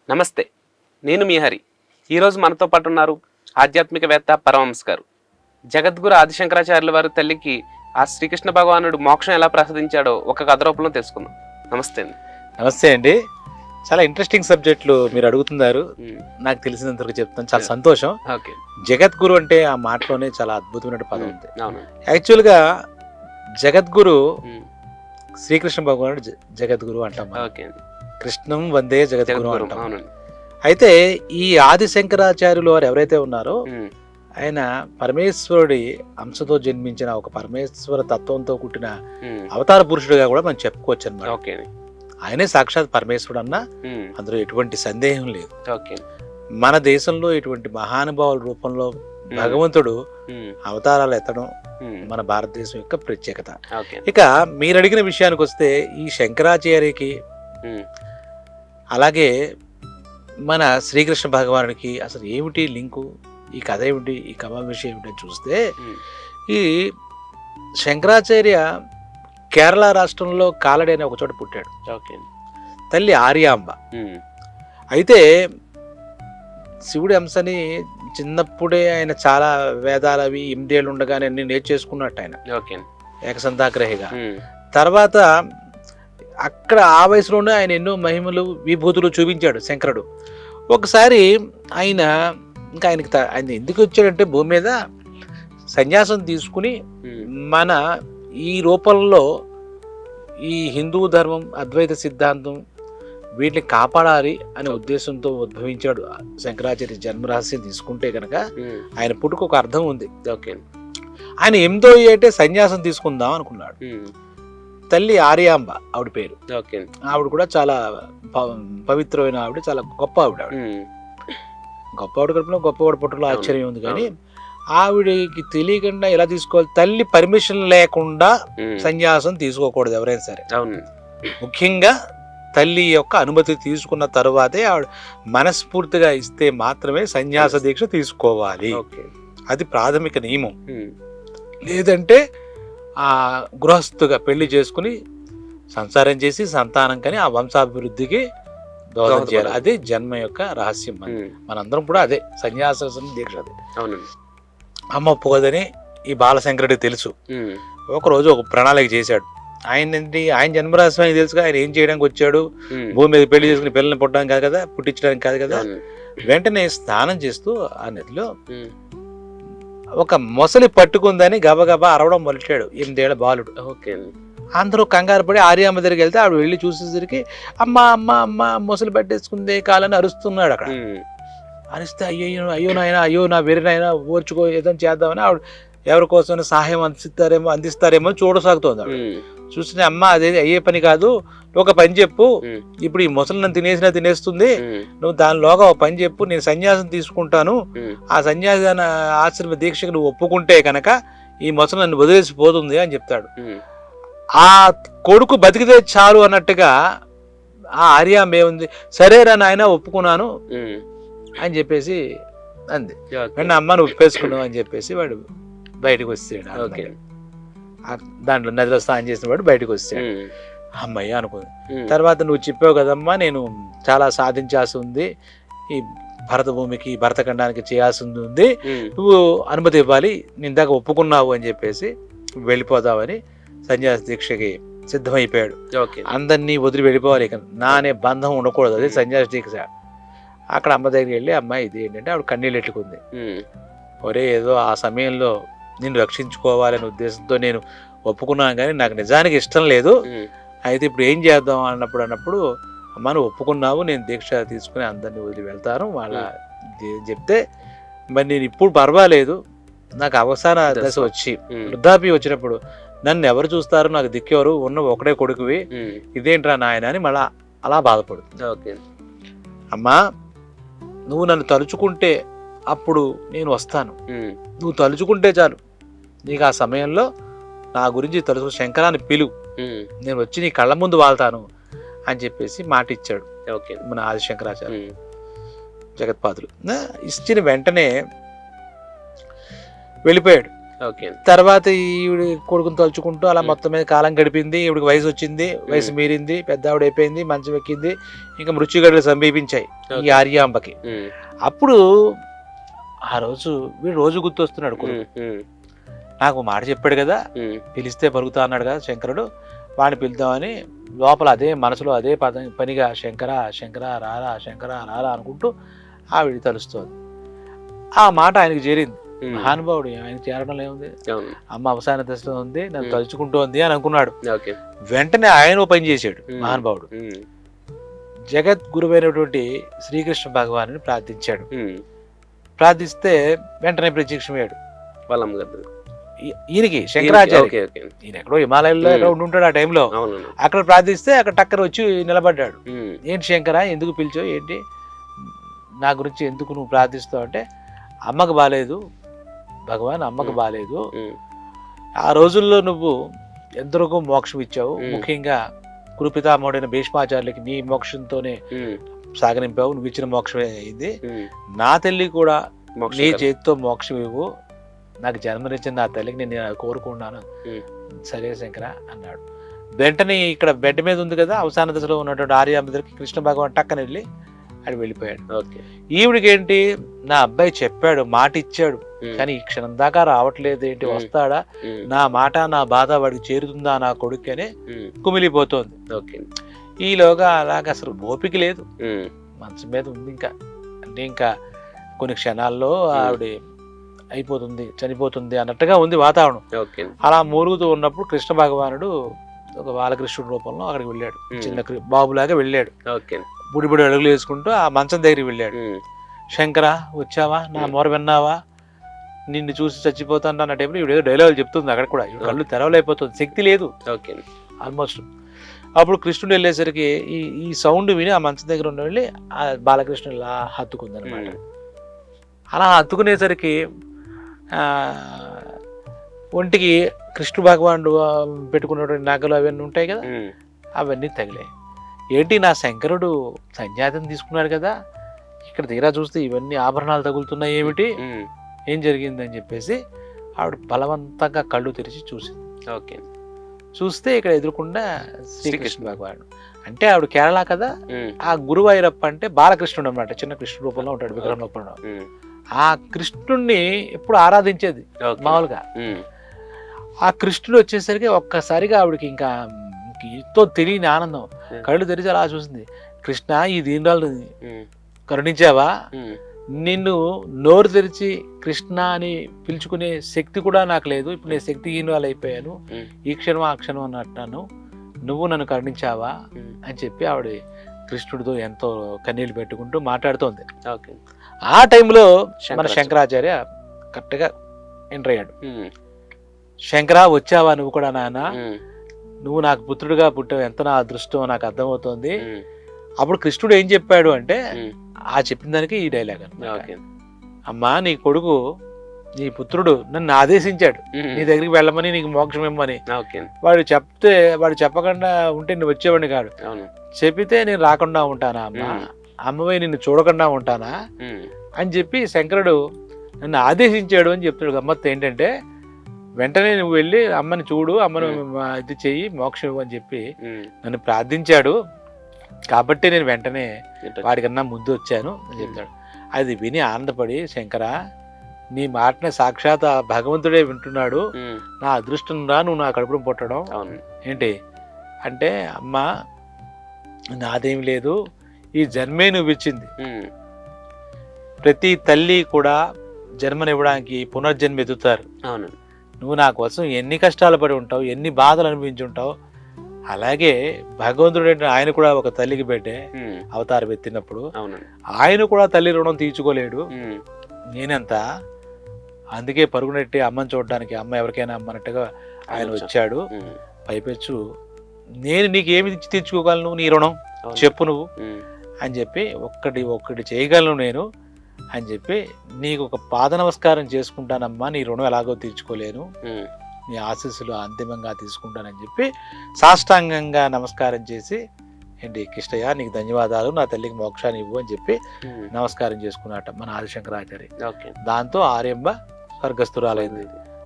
నమస్తే, నేను మీ హరి. ఈరోజు మనతో పాటు ఉన్నారు ఆధ్యాత్మికవేత్త పరమహంస గారు. జగద్గురు ఆదిశంకరాచార్యుల వారి తల్లికి ఆ శ్రీకృష్ణ భగవానుడు మోక్షం ఎలా ప్రసాదించాడో ఒక కథ రూపంలో తెలుసుకుందాం. నమస్తే అండి. నమస్తే అండి. చాలా ఇంట్రెస్టింగ్ సబ్జెక్టులు మీరు అడుగుతున్నారు. నాకు తెలిసినంతవరకు చెప్తాను. చాలా సంతోషం. ఓకే. జగద్గురు అంటే ఆ మాటలోనే చాలా అద్భుతమైన పదం ఉంది. అవును. యాక్చువల్గా జగద్గురు శ్రీకృష్ణ భగవానుడు జగద్గురు అంటాం. ఓకే. కృష్ణం వందే జగద్గురు జగద్గురు. అంటాం. అవునండి. అయితే ఈ ఆదిశంకరాచార్యులు వారు ఎవరైతే ఉన్నారో ఆయన పరమేశ్వరుడి అంశతో జన్మించిన ఒక పరమేశ్వర తత్వంతో పుట్టిన అవతార పురుషుడిగా కూడా మనం చెప్పుకోవచ్చు అన్నమాట. ఓకే. ఆయనే సాక్షాత్ పరమేశ్వరుడు అన్న అందులో ఎటువంటి సందేహం లేదు. ఓకే. మన దేశంలో ఇటువంటి మహానుభావుల రూపంలో భగవంతుడు అవతారాలు ఎత్తడం మన భారతదేశం యొక్క ప్రత్యేకత. ఓకే. ఇక మీరు అడిగిన విషయానికి వస్తే ఈ శంకరాచార్యకి అలాగే మన శ్రీకృష్ణ భగవానుడికి అసలు ఏమిటి లింకు, ఈ కథ ఏమిటి, ఈ కథ విషయం ఏమిటి అని చూస్తే ఈ శంకరాచార్య కేరళ రాష్ట్రంలో కాలడి అనే ఒక చోట పుట్టాడు. ఓకే. తల్లి ఆర్యాంబ. అయితే శివుడి అంశని చిన్నప్పుడే ఆయన చాలా వేదాలు అవి 8 ఏళ్ళు ఉండగానే అన్ని నేర్చేసుకున్నట్టు ఆయన ఏకసంతాగ్రహిగా. తర్వాత అక్కడ ఆ వయసులోనే ఆయన ఎన్నో మహిమలు విభూతులు చూపించాడు శంకరుడు. ఒకసారి ఆయన ఇంకా ఆయన ఎందుకు వచ్చాడంటే భూమి మీద సన్యాసం తీసుకుని మన ఈ రూపంలో ఈ హిందూ ధర్మం అద్వైత సిద్ధాంతం వీటిని కాపాడాలి అనే ఉద్దేశంతో ఉద్భవించాడు. శంకరాచార్య జన్మరహస్యం తీసుకుంటే కనుక ఆయన పుట్టుకు ఒక అర్థం ఉంది. ఓకే. ఆయన 8వ ఏటే సన్యాసం తీసుకుందాం అనుకున్నాడు. తల్లి ఆర్యాంబ ఆవిడ పేరు. ఓకే. ఆవిడ కూడా చాలా పవిత్రమైన ఆవిడ, చాలా గొప్ప ఆవిడ. గొప్ప ఆవిడ కడుపులో గొప్పవాడు పుట్టలో ఆశ్చర్యం ఉంది. కానీ ఆవిడకి తెలియకుండా ఎలా తీసుకోవాలి, తల్లి పర్మిషన్ లేకుండా సన్యాసం తీసుకోకూడదు ఎవరైనా సరే. ముఖ్యంగా తల్లి యొక్క అనుమతి తీసుకున్న తరువాతే ఆవిడ మనస్ఫూర్తిగా ఇస్తే మాత్రమే సన్యాస దీక్ష తీసుకోవాలి. అది ప్రాథమిక నియమం. లేదంటే ఆ గృహస్థుగా పెళ్లి చేసుకుని సంసారం చేసి సంతానం కానీ ఆ వంశాభివృద్ధికి దోహదం చేయాలి. అదే జన్మ యొక్క రహస్యం. మనందరం కూడా అదే సన్యాస దీక్ష. అదే అమ్మ ఒప్పుకోదని ఈ బాలశంకరుడికి తెలుసు. ఒకరోజు ఒక ప్రణాళిక చేశాడు. ఆయన జన్మరహస్యం ఆయనకి తెలుసుగా. ఆయన ఏం చేయడానికి వచ్చాడు, భూమి మీద పెళ్లి చేసుకుని పిల్లల్ని పుట్టడానికి కాదు కదా, పుట్టించడానికి కాదు కదా. వెంటనే స్నానం చేస్తూ ఆ నదిలో ఒక మొసలి పట్టుకుందని గబగబా అరవడం మొదలెట్టాడు 8 ఏళ్ల బాలుడు. ఓకే. అందరూ కంగారు పడి ఆర్యమ్మ దగ్గరికి వెళ్తే ఆవిడ వెళ్ళి చూసేసరికి అమ్మ అమ్మ అమ్మ మొసలి పట్టేసుకుందే కాలని అరుస్తున్నాడు. అక్కడ అరిస్తే అయ్యో నాయన, అయ్యో నా వెరినైనా ఓర్చుకో, ఏదైనా చేద్దామని ఆవిడ ఎవరి కోసం సహాయం అందిస్తారేమో చూడసాగుతోంది. ఆవిడ చూస్తే అమ్మ అదే అయ్యే పని కాదు, ఒక పని చెప్పు, ఇప్పుడు ఈ మొసలు నన్ను తినేస్తుంది, నువ్వు దానిలోగా ఒక పని చెప్పు, నేను సన్యాసం తీసుకుంటాను, ఆ సన్యాస ఆశ్రమ దీక్షకు నువ్వు ఒప్పుకుంటే కనుక ఈ మొసలు నన్ను వదిలేసిపోతుంది అని చెప్తాడు. ఆ కొడుకు బతికితే చాలు అన్నట్టుగా ఆ ఆర్యాం ఏముంది, సరేరా నాయన ఒప్పుకున్నాను అని చెప్పేసి అంది. వెంటనే అమ్మ నువ్వు ఒప్పేసుకున్నావు అని చెప్పేసి వాడు బయటకు వస్తాడు. దాంట్లో నదిలో స్నానం చేసిన వాడు బయటకు వస్తాడు. అమ్మయ్య అనుకుంది. తర్వాత నువ్వు చెప్పావు కదమ్మా, నేను చాలా సాధించాల్సి ఉంది, ఈ భరత భూమికి భరతఖండానికి చేయాల్సి ఉంది, నువ్వు అనుమతి ఇవ్వాలి, నేను ఇందాక ఒప్పుకున్నావు అని చెప్పేసి వెళ్ళిపోదామని సన్యాస దీక్షకి సిద్ధమైపోయాడు. అందరినీ వదిలి వెళ్ళిపోవాలి, ఇక నా అనే బంధం ఉండకూడదు, అదే సన్యాస దీక్ష. అక్కడ అమ్మ దగ్గరికి వెళ్ళి అమ్మాయి ఇది ఏంటంటే ఆవిడ కన్నీళ్ళు ఎట్టుకుంది. ఒరే ఏదో ఆ సమయంలో నిన్ను రక్షించుకోవాలనే ఉద్దేశంతో నేను ఒప్పుకున్నాను, కానీ నాకు నిజానికి ఇష్టం లేదు, అయితే ఇప్పుడు ఏం చేద్దాం అన్నప్పుడు అమ్మ నువ్వు ఒప్పుకున్నావు, నేను దీక్ష తీసుకుని అందరినీ వదిలి వెళ్తాను వాళ్ళ చెప్తే, మరి నేను ఇప్పుడు పర్వాలేదు, నాకు అవసాన దశ వచ్చి వృద్ధాప్యం వచ్చినప్పుడు నన్ను ఎవరు చూస్తారు, నాకు దిక్కెవరు, ఉన్న ఒకటే కొడుకువి, ఇదేంట్రా నాయన అని మళ్ళా అలా బాధపడుతుంది. అమ్మా నువ్వు నన్ను తలుచుకుంటే అప్పుడు నేను వస్తాను, నువ్వు తలుచుకుంటే చాలు, నీకు ఆ సమయంలో నా గురించి తలుచుకు శంకరాన్ని పిలువు, నేను వచ్చి నీ కళ్ళ ముందు వాళ్తాను అని చెప్పేసి మాట ఇచ్చాడు మన ఆదిశంకరాచార్య జగత్పాదులు. ఇచ్చిన వెంటనే వెళ్ళిపోయాడు. ఓకే. తర్వాత ఈవిడ కొడుకుని తలుచుకుంటూ అలా మొత్తం మీద కాలం గడిపింది. ఈవిడికి వయసు వచ్చింది, వయసు మీరింది, పెద్ద ఆవిడ అయిపోయింది, మంచం ఎక్కింది, ఇంకా మృత్యుగడలు సమీపించాయి ఈ ఆర్యాంబకి. అప్పుడు ఆ రోజు వీడు రోజు గుర్తొస్తున్నాడు కొడుకు. నాకు మాట చెప్పాడు కదా, పిలిస్తే పలుకుతా అన్నాడు కదా శంకరుడు, వాడిని పిలుద్దామని లోపల అదే మనసులో అదే పనిగా శంకర శంకర రారా శంకర రారా అనుకుంటూ ఆవిడ తలుస్తోంది. ఆ మాట ఆయనకి చేరింది. మహానుభావుడు, ఆయన చేరడం ఏముంది, అమ్మ అవసాన దశలో ఉంది, నన్ను తలుచుకుంటోంది అని అనుకున్నాడు. వెంటనే ఆయన పని చేశాడు మహానుభావుడు. జగద్గురువైనటువంటి శ్రీకృష్ణ భగవాను ప్రార్థించాడు. ప్రార్థిస్తే వెంటనే ప్రత్యక్షమయ్యాడు ఈయనకి శంకరాచార్య. ఈయన ఎక్కడో హిమాలయాల్లో ఎక్కడో ఉంటుంటాడు ఆ టైంలో. అక్కడ ప్రార్థిస్తే అక్కడ టక్కర వచ్చి నిలబడ్డాడు. ఏంటి శంకర, ఎందుకు పిలిచావు, ఏంటి నా గురించి ఎందుకు నువ్వు ప్రార్థిస్తావు అంటే, అమ్మకు బాలేదు భగవాన్, అమ్మకు బాలేదు. ఆ రోజుల్లో నువ్వు ఎందరికో మోక్షం ఇచ్చావు, ముఖ్యంగా కురుపితామహుడైన భీష్మాచార్యులకి నీ మోక్షంతోనే సాగనింపావు, నువ్వు ఇచ్చిన మోక్షమే అయింది. నా తల్లి కూడా నీ చేతితో మోక్షం ఇవ్వు, నాకు జన్మనిచ్చిన నా తల్లికి నేను కోరుకున్నాను. సరే శంకర అన్నాడు. వెంటనే ఇక్కడ బెడ్ మీద ఉంది కదా అవసాన దశలో ఉన్నటువంటి ఆర్యాంబ దగ్గరికి కృష్ణ భగవాన్ టక్కన వెళ్ళి అది వెళ్ళిపోయాడు. ఈవిడికి ఏంటి, నా అబ్బాయి చెప్పాడు, మాట ఇచ్చాడు, కానీ ఈ క్షణం దాకా రావట్లేదు, ఏంటి వస్తాడా, నా మాట నా బాధ వాడికి చేరుతుందా నా కొడుకు అని కుమిలిపోతోంది. ఈలోగా అలాగ అసలు ఓపిక లేదు, మనసు మీద ఉంది ఇంకా, అంటే ఇంకా కొన్ని క్షణాల్లో ఆవిడ అయిపోతుంది, చనిపోతుంది అన్నట్టుగా ఉంది వాతావరణం. అలా మూలుగుతూ ఉన్నప్పుడు కృష్ణ భగవానుడు ఒక బాలకృష్ణుడి రూపంలో అక్కడికి వెళ్ళాడు, చిన్న బాబులాగా వెళ్ళాడు, బుడిబుడి అడుగులు వేసుకుంటూ ఆ మంచం దగ్గరికి వెళ్ళాడు. శంకర వచ్చావా, నా మొర విన్నావా, నిన్ను చూసి చచ్చిపోతాను అన్న టైంలో ఇవిడ ఏదో డైలాగులు చెప్తుంది. అక్కడ కూడా కళ్ళు తెరవలేకపోతుంది, శక్తి లేదు ఆల్మోస్ట్. అప్పుడు కృష్ణుడు వెళ్ళేసరికి ఈ సౌండ్ విని ఆ మంచం దగ్గర ఉన్న వెళ్ళి ఆ బాలకృష్ణుడు ఇలా హత్తుకుంది అనమాట. అలా హత్తుకునేసరికి ఒంటికి కృష్ణ భగవానుడు పెట్టుకున్నటువంటి నగలు అవన్నీ ఉంటాయి కదా, అవన్నీ తగిలాయి. ఏంటి నా శంకరుడు సన్యాసం తీసుకున్నాడు కదా, ఇక్కడ తీరా చూస్తే ఇవన్నీ ఆభరణాలు తగులుతున్నాయి, ఏమిటి, ఏం జరిగిందని చెప్పేసి ఆవిడ బలవంతంగా కళ్ళు తెరిచి చూసింది. చూస్తే ఇక్కడ ఎదురుకుండా శ్రీకృష్ణ భగవానుడు. అంటే ఆవిడ కేరళ కదా, ఆ గురువాయూరప్ప అంటే బాలకృష్ణుడు అనమాట, చిన్న కృష్ణ రూపంలో ఉంటాడు, విగ్రహం రూపంలో. ఆ కృష్ణుణ్ణి ఎప్పుడు ఆరాధించేది మామూలుగా. ఆ కృష్ణుడు వచ్చేసరికి ఒక్కసారిగా ఆవిడకి ఇంకా ఎంతో తెలియని ఆనందం, కళ్ళు తెరిచి అలా చూసింది. కృష్ణ, ఈ దీనిరాలు కరుణించావా, నిన్ను నోరు తెరిచి కృష్ణ అని పిలుచుకునే శక్తి కూడా నాకు లేదు, ఇప్పుడు నేను శక్తిహీనురాలు అయిపోయాను, ఈ క్షణం ఆ క్షణం అన్నట్టాను, నువ్వు నన్ను కరుణించావా అని చెప్పి ఆవిడ కృష్ణుడితో ఎంతో కన్నీళ్ళు పెట్టుకుంటూ మాట్లాడుతోంది. ఆ టైంలో మన శంకరాచార్య కరెక్ట్గా ఎంటర్ అయ్యాడు. శంకరా వచ్చావా నువ్వు కూడా నాన్న, నువ్వు నాకు పుత్రుడిగా పుట్టావు, ఎంత నా అదృష్టం నాకు అర్థమవుతోంది. అప్పుడు కృష్ణుడు ఏం చెప్పాడు అంటే, ఆ చెప్పిన దానికి ఈ డైలాగ్ అన్నమాట. అమ్మా, నీ కొడుకు నీ పుత్రుడు నన్ను ఆదేశించాడు నీ దగ్గరికి వెళ్ళమని, నీకు మోక్షం ఇమ్మని. వాడు చెప్పకుండా ఉంటే నువ్వు వచ్చేవాడిని కాదు, చెప్పితే నేను రాకుండా ఉంటానా అమ్మా, అమ్మవై నిన్ను చూడకుండా ఉంటానా అని చెప్పి శంకరుడు నన్ను ఆదేశించాడు అని చెప్తాడు. గమ్మత్తు ఏంటంటే, వెంటనే నువ్వు వెళ్ళి అమ్మని చూడు, అమ్మను ఇది చెయ్యి, మోక్షం ఇవ్వు అని చెప్పి నన్ను ప్రార్థించాడు, కాబట్టి నేను వెంటనే వాడికన్నా ముందు వచ్చాను అని చెప్తాడు. అది విని ఆనందపడి, శంకర నీ మాటనే సాక్షాత్ భగవంతుడే వింటున్నాడు, నా అదృష్టం రా నువ్వు నా కడుపును పుట్టడం ఏంటి అంటే, అమ్మ నాదేం లేదు, ఈ జన్మే నువ్వు ఇచ్చింది. ప్రతి తల్లి కూడా జన్మనివ్వడానికి పునర్జన్మ ఎదుగుతారు. నువ్వు నా కోసం ఎన్ని కష్టాలు పడి ఉంటావు, ఎన్ని బాధలు అనిపించి ఉంటావు, అలాగే భగవంతుడు ఆయన కూడా ఒక తల్లికి పెట్టే అవతారం ఎత్తినప్పుడు ఆయన కూడా తల్లి రుణం తీర్చుకోలేడు, నేనెంత, అందుకే పరుగునెట్టి అమ్మని చూడడానికి, అమ్మ ఎవరికైనా అమ్మన్నట్టుగా ఆయన వచ్చాడు. పైపెచ్చు నేను నీకేమి తీర్చుకోగలను నీ రుణం చెప్పు నువ్వు అని చెప్పి, ఒక్కటి చేయగలను నేను అని చెప్పి, నీకు ఒక పాద నమస్కారం చేసుకుంటానమ్మా, నీ రుణం ఎలాగో తీర్చుకోలేను, నీ ఆశీస్సులు అంతిమంగా తీసుకుంటానని చెప్పి సాష్టాంగంగా నమస్కారం చేసి, ఏంటి కృష్ణయ్య నీకు ధన్యవాదాలు, నా తల్లికి మోక్షాన్ని ఇవ్వు అని చెప్పి నమస్కారం చేసుకున్నట్ట మన ఆదిశంకరాచార్య. దాంతో ఆర్యంబ స్వర్గస్థురాలైంది.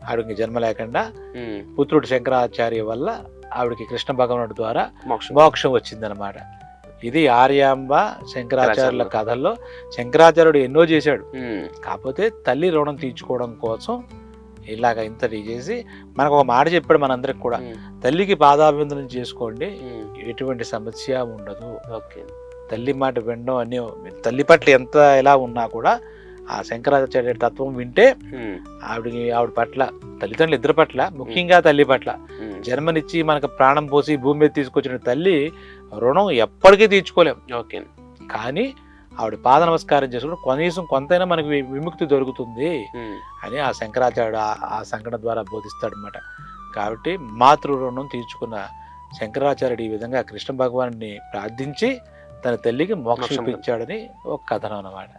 ఆవిడకి జన్మ లేకుండా ఉమ్. పుత్రుడు శంకరాచార్య వల్ల ఆవిడకి కృష్ణ భగవానుడి ద్వారా మోక్షం. మోక్షం వచ్చిందనమాట. ఇది ఆర్యాంబ శంకరాచార్యుల కథల్లో. శంకరాచార్యుడు ఎన్నో చేశాడు, ఉమ్. కాకపోతే తల్లి రుణం తీర్చుకోవడం కోసం ఇలాగ ఇంతటి చేసి మనకు ఒక మాట చెప్పాడు మనందరికి కూడా, ఉమ్. తల్లికి పాదాభివందనం చేసుకోండి, ఉమ్. ఎటువంటి సమస్య ఉండదు. ఓకే. తల్లి మాట వినడం అని, తల్లి పట్ల ఎంత ఎలా ఉన్నా కూడా ఆ శంకరాచార్య తత్వం వింటే ఉమ్. ఆవిడ పట్ల, తల్లిదండ్రులు ఇద్దరి పట్ల, ముఖ్యంగా తల్లి పట్ల, ఉమ్. జన్మనిచ్చి మనకు ప్రాణం పోసి భూమి మీద తీసుకొచ్చిన తల్లి రుణం ఎప్పటికీ తీర్చుకోలేం. ఓకే. కానీ ఆవిడ పాద నమస్కారం చేసుకుంటే కనీసం కొంతైనా మనకి విముక్తి దొరుకుతుంది ఉమ్. అని ఆ శంకరాచార్యుడు ఆ సంఘటన ద్వారా బోధిస్తాడు అనమాట. కాబట్టి మాతృ రుణం తీర్చుకున్న శంకరాచార్యుడు ఈ విధంగా కృష్ణ భగవాన్ని ప్రార్థించి తన తల్లికి మోక్షం ఇప్పించాడని ఒక కథనం అన్నమాట.